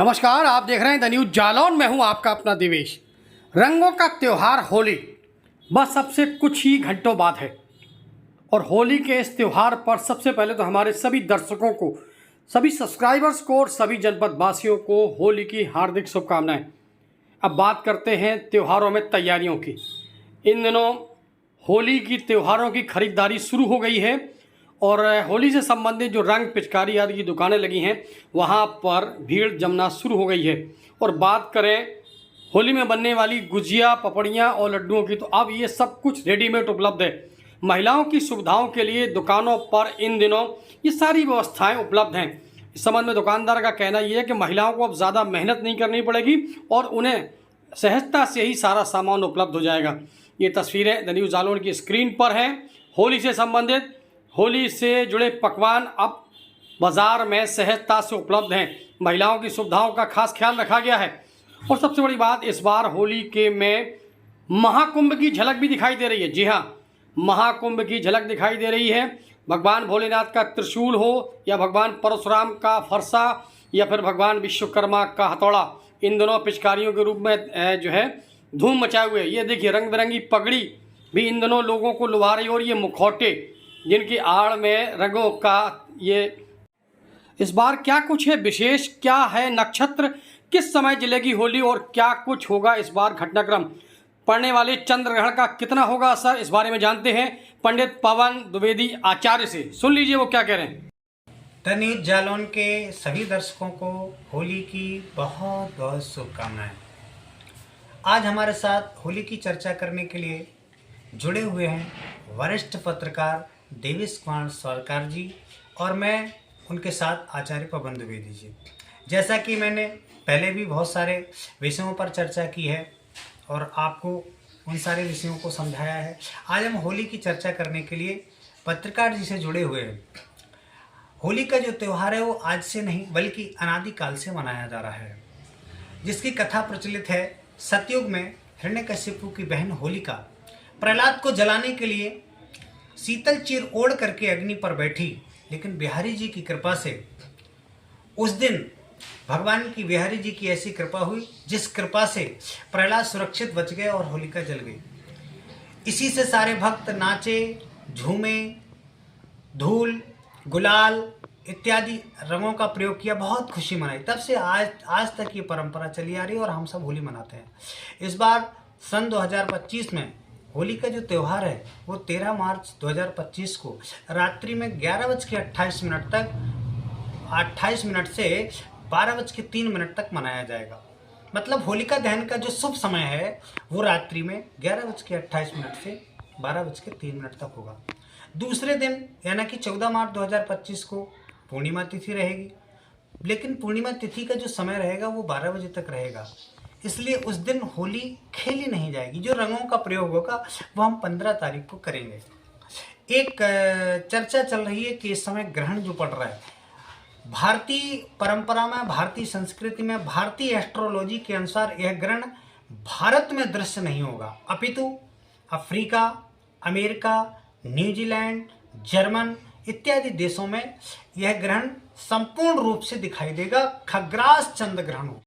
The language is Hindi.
नमस्कार, आप देख रहे हैं द न्यूज जालौन। मैं हूं आपका अपना दिवेश। रंगों का त्यौहार होली बस अब से कुछ ही घंटों बाद है और होली के इस त्यौहार पर सबसे पहले तो हमारे सभी दर्शकों को, सभी सब्सक्राइबर्स को और सभी जनपद वासियों को होली की हार्दिक शुभकामनाएं। अब बात करते हैं त्योहारों में तैयारियों की। इन दिनों होली की त्योहारों की खरीदारी शुरू हो गई है और होली से संबंधित जो रंग पिचकारी आदि की दुकानें लगी हैं वहाँ पर भीड़ जमना शुरू हो गई है। और बात करें होली में बनने वाली गुजिया, पपड़ियाँ और लड्डुओं की, तो अब ये सब कुछ रेडीमेड उपलब्ध है। महिलाओं की सुविधाओं के लिए दुकानों पर इन दिनों ये सारी व्यवस्थाएं उपलब्ध हैं। इस संबंध में दुकानदार का कहना यह है कि महिलाओं को अब ज़्यादा मेहनत नहीं करनी पड़ेगी और उन्हें सहजता से ही सारा सामान उपलब्ध हो जाएगा। ये तस्वीरें द न्यूज़ जालौन की स्क्रीन पर हैं। होली से संबंधित, होली से जुड़े पकवान अब बाज़ार में सहजता से उपलब्ध हैं। महिलाओं की सुविधाओं का खास ख्याल रखा गया है और सबसे बड़ी बात, इस बार होली के में महाकुंभ की झलक भी दिखाई दे रही है। जी हाँ, महाकुंभ की झलक दिखाई दे रही है। भगवान भोलेनाथ का त्रिशूल हो या भगवान परशुराम का फरसा या फिर भगवान विश्वकर्मा का हथौड़ा, इन दोनों पिचकारियों के रूप में जो है धूम मचाए हुए। ये देखिए, रंग बिरंगी पगड़ी भी इन दोनों लोगों को लुभा रही है और ये मुखौटे जिनकी आड़ में रंगों का ये इस बार क्या कुछ है विशेष, क्या है नक्षत्र, किस समय जलेगी होली और क्या कुछ होगा इस बार घटनाक्रम, पड़ने वाले चंद्र ग्रहण का कितना होगा असर, इस बारे में जानते हैं पंडित पवन द्विवेदी आचार्य से। सुन लीजिए वो क्या कह रहे हैं। द न्यूज जालौन के सभी दर्शकों को होली की बहुत बहुत शुभकामनाएं। आज हमारे साथ होली की चर्चा करने के लिए जुड़े हुए हैं वरिष्ठ पत्रकार देवेश कुमार सरकार जी और मैं उनके साथ आचार्य पवन द्विवेदी जी। जैसा कि मैंने पहले भी बहुत सारे विषयों पर चर्चा की है और आपको उन सारे विषयों को समझाया है, आज हम होली की चर्चा करने के लिए पत्रकार जी से जुड़े हुए हैं। होली का जो त्यौहार है वो आज से नहीं बल्कि अनादिकाल से मनाया जा रहा है, जिसकी कथा प्रचलित है। सतयुग में हिरण्यकशिपु की बहन होलिका प्रहलाद को जलाने के लिए शीतल चीर ओढ़ करके अग्नि पर बैठी, लेकिन बिहारी जी की कृपा से उस दिन भगवान की बिहारी जी की ऐसी कृपा हुई जिस कृपा से प्रहलाद सुरक्षित बच गए और होलिका जल गई। इसी से सारे भक्त नाचे, झूमे, धूल, गुलाल इत्यादि रंगों का प्रयोग किया, बहुत खुशी मनाई। तब से आज तक ये परंपरा चली आ रही है और हम सब होली मनाते हैं। इस बार सन 2025 में होली का जो त्यौहार है वो 13 मार्च 2025 को रात्रि में 11:28 तक 28 मिनट से 12:03 तक मनाया जाएगा। मतलब होलिका दहन का जो शुभ समय है वो रात्रि में 11:28 से 12:03 तक होगा। दूसरे दिन यानी कि 14 मार्च 2025 को पूर्णिमा तिथि रहेगी, लेकिन पूर्णिमा तिथि का जो समय रहेगा वो 12 बजे तक रहेगा। इसलिए उस दिन होली खेली नहीं जाएगी। जो रंगों का प्रयोग होगा वो हम 15 तारीख को करेंगे। एक चर्चा चल रही है कि इस समय ग्रहण जो पड़ रहा है, भारतीय परंपरा में, भारतीय संस्कृति में, भारतीय एस्ट्रोलॉजी के अनुसार यह ग्रहण भारत में दृश्य नहीं होगा, अपितु अफ्रीका, अमेरिका, न्यूजीलैंड, जर्मन इत्यादि देशों में यह ग्रहण संपूर्ण रूप से दिखाई देगा। खग्रास चंद्र ग्रहण हो।